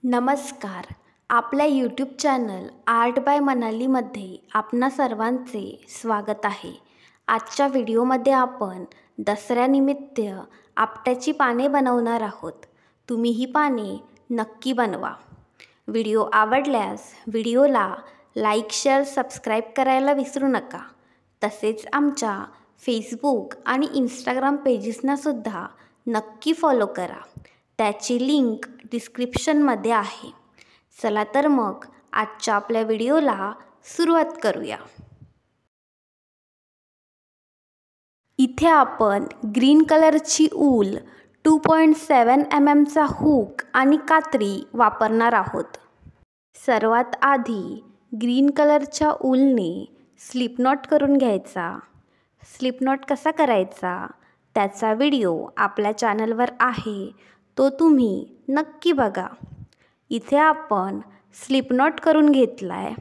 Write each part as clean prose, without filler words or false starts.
नमस्कार. आपल्या YouTube channel art bye मनालीमध्ये आपणा सर्वांचे स्वागत आहे. आजच्या व्हिडिओमध्ये आपण दसऱ्यानिमित्त आपट्याची पाने बनवणार आहोत. तुम्ही ही पाने नक्की बनवा. व्हिडिओ आवडल्यास व्हिडिओला लाईक, शेअर, सबस्क्राईब करायला विसरू नका. तसेच आमच्या फेसबुक आणि इंस्टाग्राम पेजेसनासुद्धा नक्की फॉलो करा. त्याची लिंक डिस्क्रिप्शनमध्ये आहे. चला तर मग आजच्या आपल्या व्हिडिओला सुरुवात करूया. इथे आपण ग्रीन कलरची ऊल, 2.7 mm हुक आणि कात्री वापरणार आहोत. सर्वात आधी ग्रीन कलरच्या ऊलने स्लिप नॉट करून घ्यायचा. स्लिप नॉट कसा करायचा त्याचा व्हिडिओ आपल्या चॅनलवर आहे, तो तुम्ही नक्की बघा. इथे आपण स्लिप नॉट करून घेतलाय.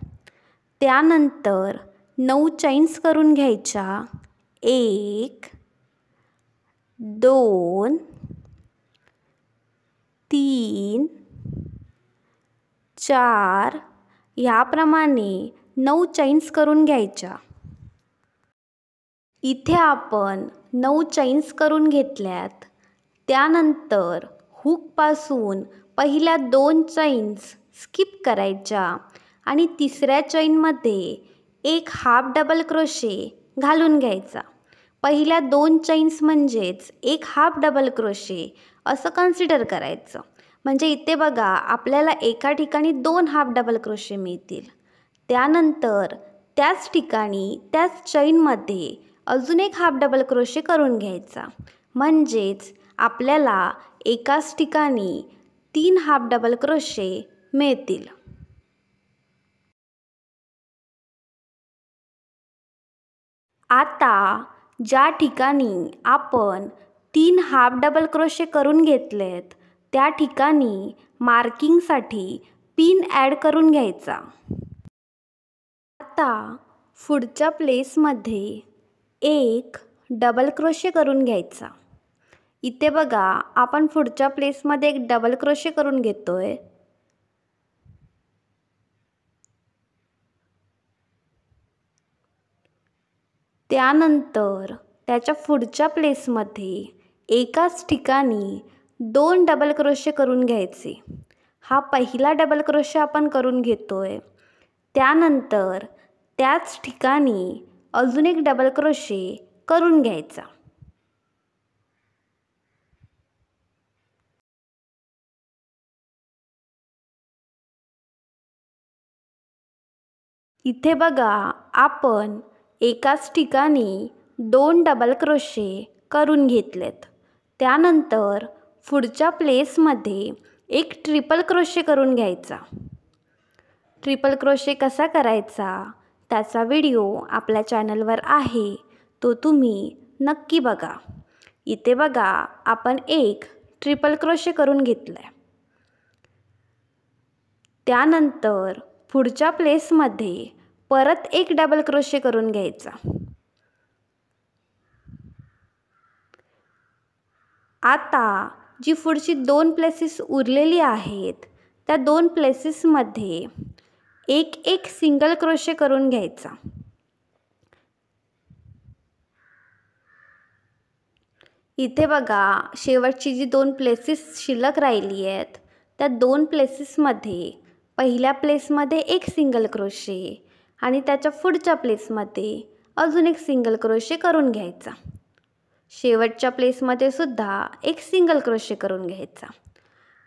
त्यानंतर 9 चैन्स करून घ्यायच्या. 1 2 3 4 ह्याप्रमाणे 9 चैन्स करून घ्यायच्या. इथे आपण 9 चैन्स करून घेतल्यात. त्यानंतर हुकपासून पहिल्या 2 चैन्स स्किप करायच्या आणि तिसऱ्या चैनमध्ये एक हाफ डबल क्रोशे घालून घ्यायचा. पहिल्या 2 चैन्स म्हणजेच एक हाफ डबल क्रोशे असं कन्सिडर करायचं. म्हणजे इथे बघा आपल्याला एका ठिकाणी 2 हाफ डबल क्रोशे मिळतील. त्यानंतर त्याच ठिकाणी त्याच चैनमध्ये अजून एक हाफ डबल क्रोशे करून घ्यायचा. म्हणजेच आपल्याला एकाच ठिकाणी 3 हाफ डबल क्रोशे मिळतील. आता ज्या ठिकाणी आपण 3 हाफ डबल क्रोशे करून घेतलेत त्या ठिकाणी मार्किंगसाठी पिन ॲड करून घ्यायचा. आता पुढच्या प्लेसमध्ये एक डबल क्रोशे करून घ्यायचा. इथे बघा आपण पुढच्या प्लेसमध्ये एक डबल क्रोशे करून घेतोय. त्यानंतर त्याच्या पुढच्या प्लेसमध्ये एकाच ठिकाणी 2 डबल क्रोशे करून घ्यायचे. हा पहिला डबल क्रोशे आपण करून घेतोय. त्यानंतर त्याच ठिकाणी अजून एक डबल क्रोशे करून घ्यायचा. इथे बघा आपण एकाच ठिकाणी 2 डबल क्रोशे करून घेतलेत. त्यानंतर पुढच्या प्लेसमध्ये एक ट्रिपल क्रोशे करून घ्यायचा. ट्रिपल क्रोशे कसा करायचा त्याचा व्हिडिओ आपल्या चॅनलवर आहे, तो तुम्ही नक्की बघा. इथे बघा आपण एक ट्रिपल क्रोशे करून घेतलाय. त्यानंतर पुढच्या प्लेसमध्ये परत एक डबल क्रोशे करून घ्यायचा. आता जी पुढची 2 प्लेसेस उरलेली आहेत त्या 2 प्लेसेसमध्ये एक सिंगल क्रोशे करून घ्यायचा. इथे बघा शेवटची जी 2 प्लेसेस शिल्लक राहिली आहेत त्या 2 प्लेसेसमध्ये पहिल्या प्लेसमध्ये एक सिंगल क्रोशे आणि त्याच्या पुढच्या प्लेसमध्ये अजून एक सिंगल क्रोशे करून घ्यायचा. शेवटच्या प्लेसमध्ये सुद्धा एक सिंगल क्रोशे करून घ्यायचा.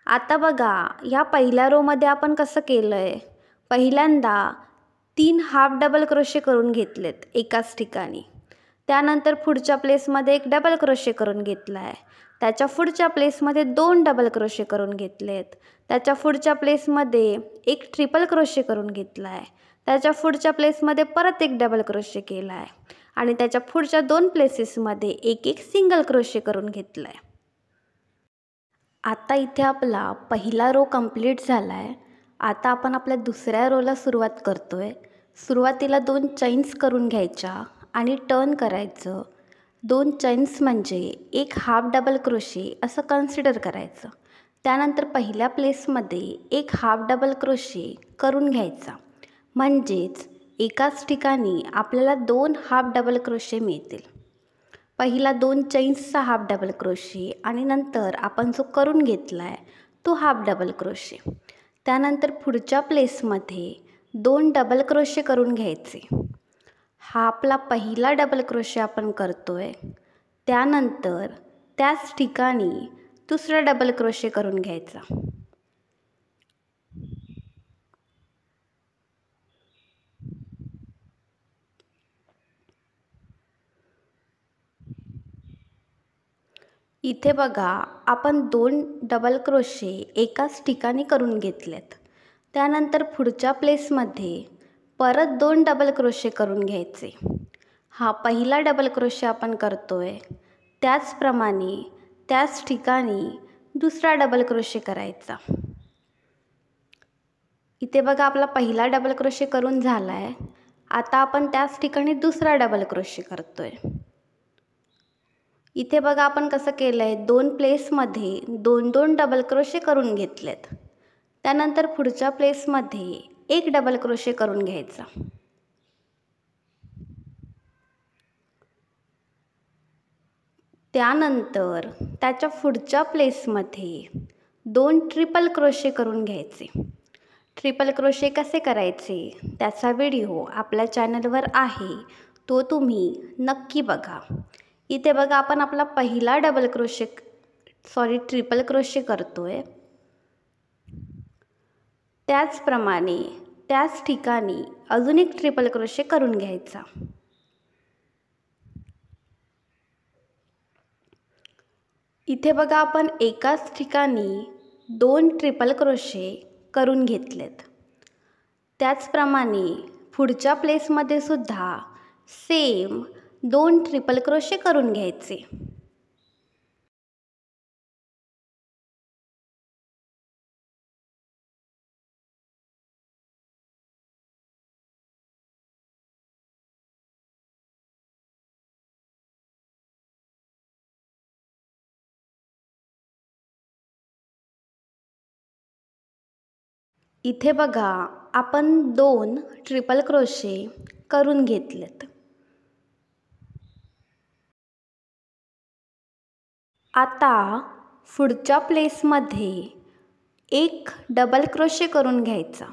आता बघा ह्या पहिल्या रोमध्ये आपण कसं केलं आहे. पहिल्यांदा 3 हाफ डबल क्रोशे करून घेतलेत एकाच ठिकाणी. त्यानंतर पुढच्या प्लेसमध्ये एक डबल क्रोशे करून घेतला आहे. त्याच्या पुढच्या प्लेसमध्ये 2 डबल क्रोशे करून घेतलेत. त्याच्या पुढच्या प्लेसमध्ये एक ट्रिपल क्रोशे करून घेतला आहे. त्याच्या पुढच्या प्लेसमध्ये परत एक डबल क्रोशे केला आहे आणि त्याच्या पुढच्या 2 प्लेसेसमध्ये एक सिंगल क्रोशे करून घेतला आहे. आता इथे आपला पहिला रो कंप्लीट झाला आहे. आता आपण आपल्या दुसऱ्या रोला सुरुवात करतोय. सुरुवातीला 2 चैन्स करून घ्यायच्या आणि टर्न करायचं. 2 चैन्स म्हणजे एक हाफ डबल क्रोशे असं कन्सिडर करायचं. त्यानंतर पहिल्या प्लेसमध्ये एक हाफ डबल क्रोशे करून घ्यायचा, म्हणजेच एकाच ठिकाणी आपल्याला 2 हाफ डबल क्रोशे मिळतील. पहिला 2 चैन्सचा हाफ डबल क्रोशे आणि नंतर आपण जो करून घेतला आहे तो हाफ डबल क्रोशे. त्यानंतर पुढच्या प्लेसमध्ये 2 डबल क्रोशे करून घ्यायचे. हा आपला पहिला डबल क्रोशे आपण करतोय. त्यानंतर त्याच ठिकाणी दुसरा डबल क्रोशे करून घ्यायचा. इथे बघा आपण 2 डबल क्रोशे एकाच ठिकाणी करून घेतलेत. त्यानंतर पुढच्या प्लेसमध्ये परत 2 डबल क्रोशे करून घ्यायचे. हा पहिला डबल क्रोशे आपण करतोय. त्याचप्रमाणे त्याच ठिकाणी दुसरा डबल क्रोशे करायचा. इथे बघा आपला पहिला डबल क्रोशे करून झाला आहे. आता आपण त्याच ठिकाणी दुसरा डबल क्रोशे करतोय. इथे बघा आपण कसं केलं आहे, 2 प्लेसमध्ये 2-2 डबल क्रोशे करून घेतलेत. त्यानंतर पुढच्या प्लेसमध्ये एक डबल क्रोशे करून घ्यायचा. त्यानंतर त्याच्या पुढच्या प्लेसमध्ये 2 ट्रिपल क्रोशे करून घ्यायचे. ट्रिपल क्रोशे कसे करायचे त्याचा व्हिडिओ आपल्या चॅनलवर आहे, तो तुम्ही नक्की बघा. इथे बघा आपण आपला पहिला ट्रिपल क्रोशे करतोय. त्याचप्रमाणे त्याच ठिकाणी अजून एक ट्रिपल क्रोशे करून घ्यायचा. इथे बघा आपण एकाच ठिकाणी 2 ट्रिपल क्रोशे करून घेतलेत. त्याचप्रमाणे पुढच्या प्लेसमध्ये सुद्धा सेम 2 ट्रिपल क्रोशे करून घ्यायचे. इथे बघा आपण 2 ट्रिपल क्रोशे करून घेतलेत. आता पुढच्या प्लेसमध्ये एक डबल क्रोशे करून घ्यायचा.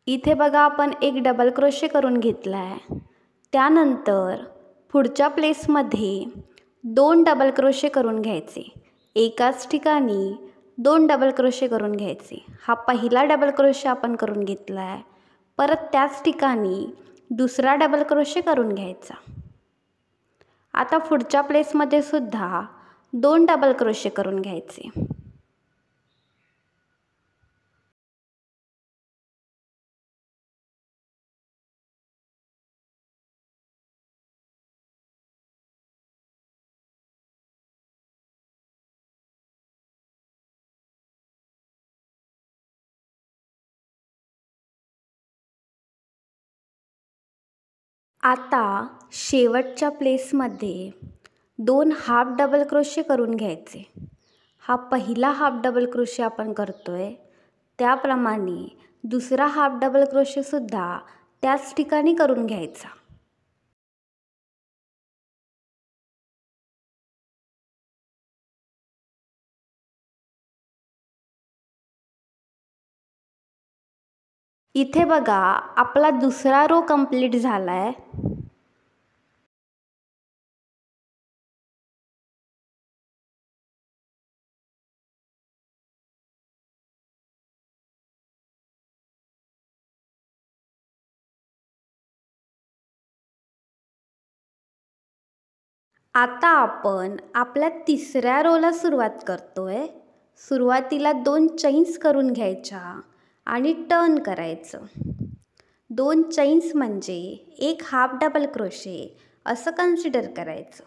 इथे बघा आपण एक डबल क्रोशे करून घेतला आहे. त्यानंतर पुढच्या प्लेसमध्ये 2 डबल क्रोशे करून घ्यायचे. एकाच ठिकाणी 2 डबल क्रोशे करून घ्यायचे. हा पहिला डबल क्रोशे आपण करून घेतला आहे. परत त्याच ठिकाणी दुसरा डबल क्रोशे करून घ्यायचा. आता पुढच्या प्लेसमध्ये सुद्धा 2 डबल क्रोशे करून घ्यायचे. आता शेवटच्या प्लेसमध्ये 2 हाफ डबल क्रोशे करून घ्यायचे. हा पहिला हाफ डबल क्रोशे आपण करतोय. त्याप्रमाणे दुसरा हाफ डबल क्रोशे सुद्धा त्याच ठिकाणी करून घ्यायचा. इथे बघा आपला दुसरा रो कंप्लीट झाला आहे. आता आपण आपल्या तिसऱ्या रोला सुरुवात करतोय. सुरुवातीला 2 चैन्स करून घ्यायच्या आणि टर्न करायचं. 2 चैन्स म्हणजे एक हाफ डबल क्रोशे असं कन्सिडर करायचं.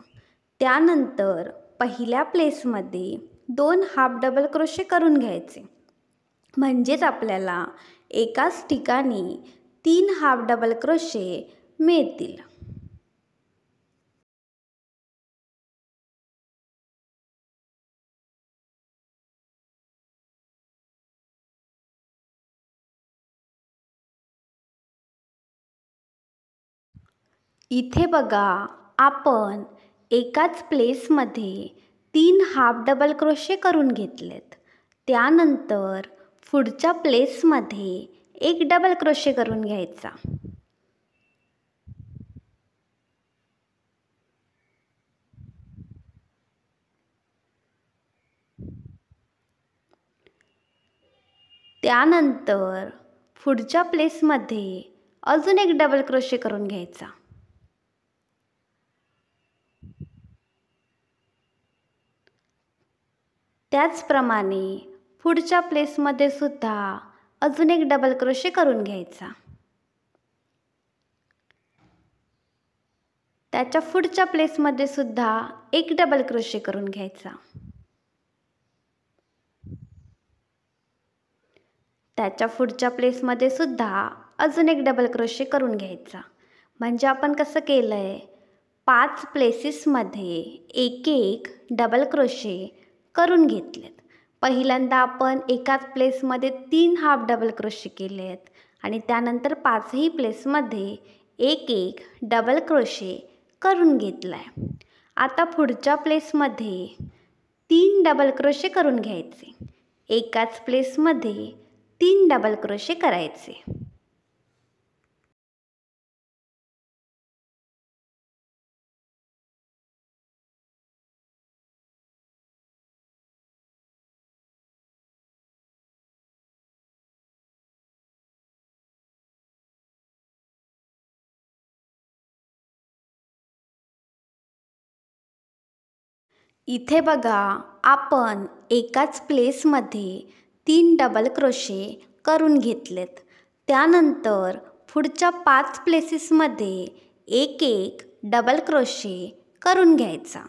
त्यानंतर पहिल्या प्लेसमध्ये 2 हाफ डबल क्रोशे करून घ्यायचे, म्हणजेच आपल्याला एकाच ठिकाणी 3 हाफ डबल क्रोशे मिळतील. इथे बघा, आपण एकाच प्लेसमध्ये 3 हाफ डबल क्रोशे करून घेतलेत. त्यानंतर पुढच्या प्लेसमध्ये एक डबल क्रोशे करून घ्यायचा. त्यानंतर पुढच्या प्लेसमध्ये अजून एक डबल क्रोशे करून घ्यायचा. त्याचप्रमाणे पुढच्या प्लेसमध्ये सुद्धा अजून एक डबल क्रोशे करून घ्यायचा. त्याच्या पुढच्या प्लेसमध्ये सुद्धा एक डबल क्रोशे करून घ्यायचा. त्याच्या पुढच्या प्लेसमध्ये सुद्धा अजून एक डबल क्रोशे करून घ्यायचा. म्हणजे आपण कसं केलं आहे, 5 प्लेसेसमध्ये एक एक डबल क्रोशे करून घेतलेत. पहिल्यांदा आपण एकाच प्लेसमध्ये 3 हाफ डबल क्रोशे केले आहेत आणि त्यानंतर 5ही प्लेसमध्ये एक एक डबल क्रोशे करून घेतला आहे. आता पुढच्या प्लेसमध्ये 3 डबल क्रोशे करून घ्यायचे. एकाच प्लेसमध्ये 3 डबल क्रोशे करायचे. इथे बघा, आपण एकाच प्लेसमध्ये 3 डबल क्रोशे करून घेतलेत. त्यानंतर पुढच्या 5 प्लेसेसमध्ये एक एक डबल क्रोशे करून घ्यायचा.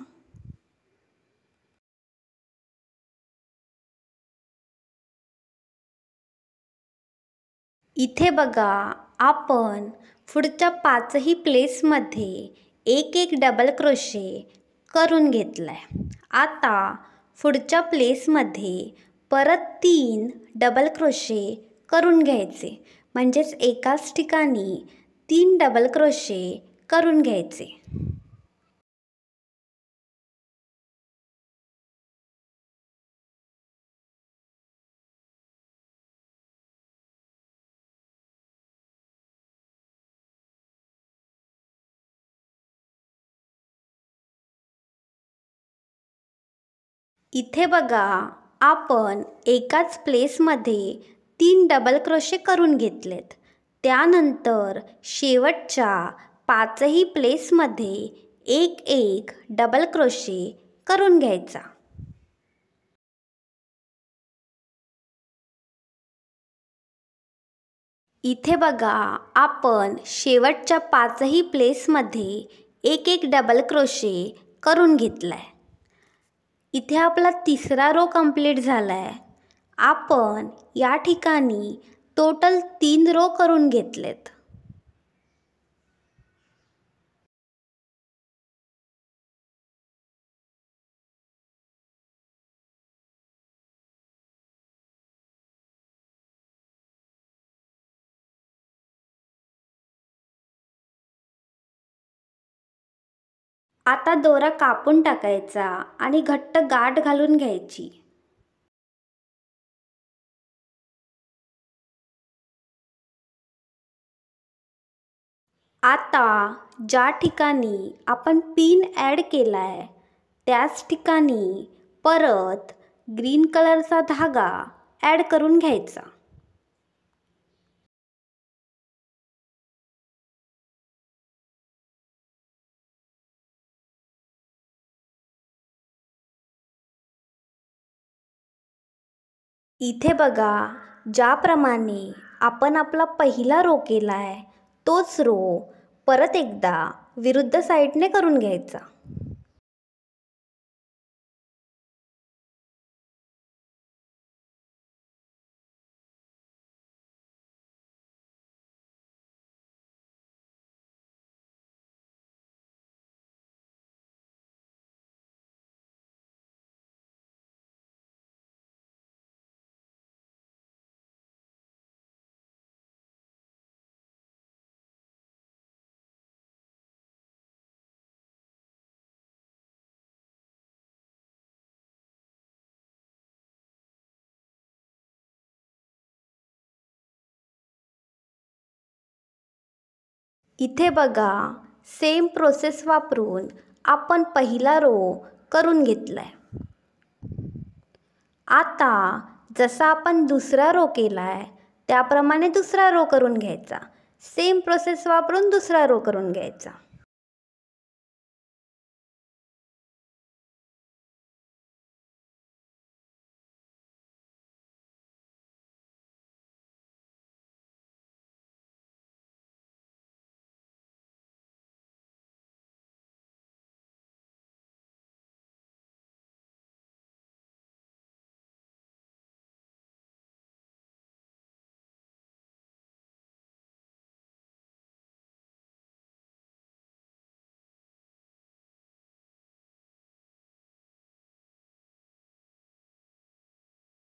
इथे बघा, आपण पुढच्या 5ही प्लेसमध्ये एक एक डबल क्रोशे करून घेतलाय. आता पुढच्या प्लेसमध्ये परत 3 डबल क्रोशे करून घ्यायचे. म्हणजेच एकाच ठिकाणी 3 डबल क्रोशे करून घ्यायचे. इथे बघा, आपण एकाच प्लेसमध्ये 3 डबल क्रोशे करून घेतलेत. त्यानंतर शेवटच्या 5ही प्लेसमध्ये एक एक डबल क्रोशे करून घ्यायचा. इथे बघा, आपण शेवटच्या 5ही प्लेसमध्ये एक एक डबल क्रोशे करून घेतलाय. इथे आपला तिसरा रो कंप्लीट झाला आहे. आपण या ठिकाणी टोटल 3 रो करून घेतलेत. आता दोरा कापून टाकायचा आणि घट्ट गाठ घालून घ्यायची. आता ज्या ठिकाणी आपण पिन ॲड केला आहे त्याच ठिकाणी परत ग्रीन कलरचा धागा ॲड करून घ्यायचा. इथे बघा, ज्याप्रमाणे आपण आपला पहिला रो केला आहे तोच रो परत एकदा विरुद्ध साईडने करून घ्यायचा. इथे बघा सेम प्रोसेस वापरून आपण पहिला रो करून घेतलाय. आता जसा आपण दुसरा रो केलाय त्याप्रमाणे दुसरा रो करून घ्यायचा. सेम प्रोसेस वापरून दुसरा रो करून घ्यायचा.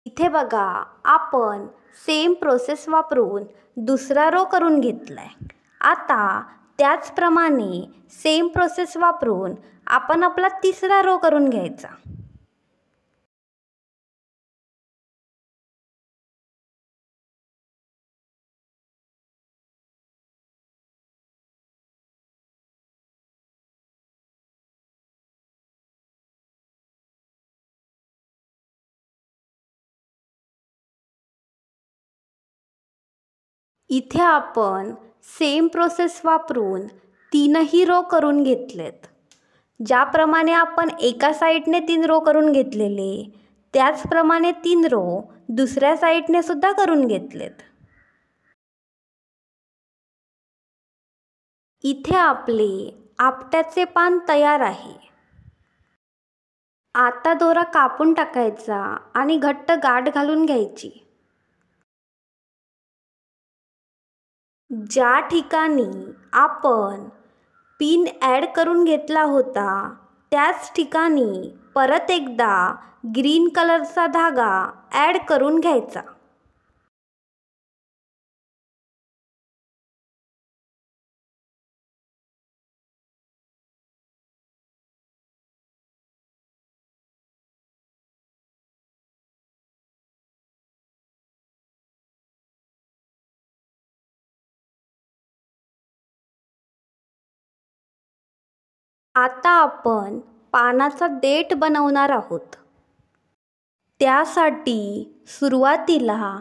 इथे बघा आपण सेम प्रोसेस वापरून दुसरा रो करून घेतलाय. आता त्याचप्रमाणे सेम प्रोसेस वापरून आपण आपला तिसरा रो करून घ्यायचा. इथे आपण सेम प्रोसेस वापरून तीनही रो करून घेतलेत. ज्याप्रमाणे आपण एका साईडने 3 रो करून घेतलेले त्याचप्रमाणे 3 रो दुसऱ्या साईडने सुद्धा करून घेतलेत. इथे आपले आपट्याचे पान तयार आहे. आता दोरा कापून टाकायचा आणि घट्ट गाठ घालून घ्यायची. ज्या ठिकाणी आपण पिन ॲड करून घेतला होता त्याच ठिकाणी परत एकदा ग्रीन कलरचा धागा ॲड करून घ्यायचा. आता आपण पानाचा देठ बनवणार आहोत. त्यासाठी सुरुवातीला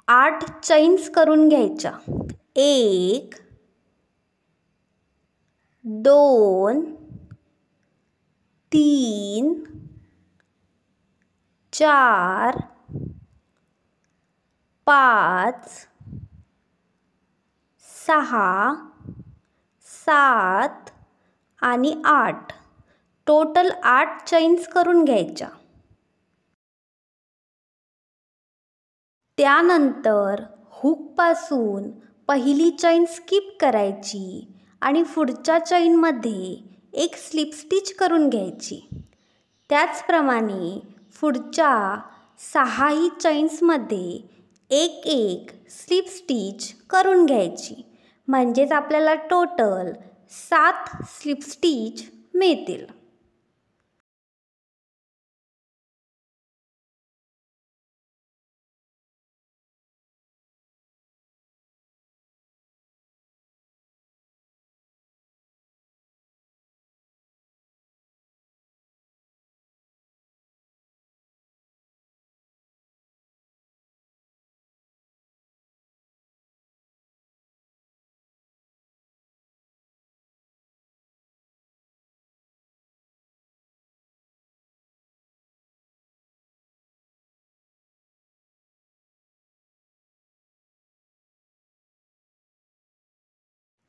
8 चैन्स करून घ्यायच्या. 1 2 3 4 5 6 7 आणि 8 टोटल 8 चैन्स करून घ्यायच्या. त्यानंतर हुकपासून पहिली चैन स्किप करायची आणि पुढच्या चैनमध्ये एक स्लिप स्टिच करून घ्यायची. त्याचप्रमाणे पुढच्या 6ही चैन्समध्ये एक एक स्लिप स्टिच करून घ्यायची. म्हणजेच आपल्याला टोटल 7 स्लिप स्टिच मिळतील.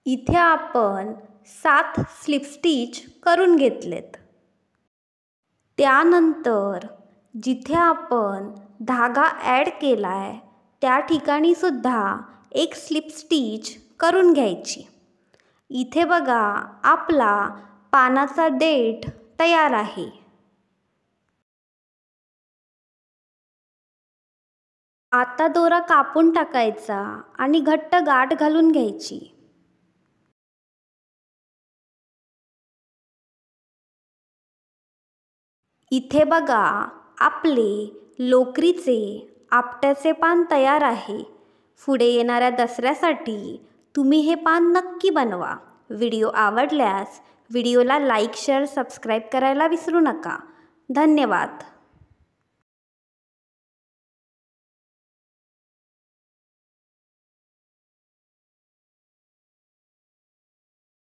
इथे आपण 7 स्लिप स्टिच करून घेतलेत. त्यानंतर जिथे आपण धागा ॲड केलाय त्या ठिकाणी सुद्धा एक स्लिप स्टिच करून घ्यायची. इथे बघा आपला पानाचा देठ तयार आहे. आता दोरा कापून टाकायचा आणि घट्ट गाठ घालून घ्यायची. इथे बघा आपले लोकरीचे आपट्याचे पान तयार आहे. पुढे येणाऱ्या दसऱ्यासाठी तुम्ही हे पान नक्की बनवा. व्हिडिओ आवडल्यास व्हिडिओला लाईक, शेअर, सबस्क्राईब करायला विसरू नका. धन्यवाद.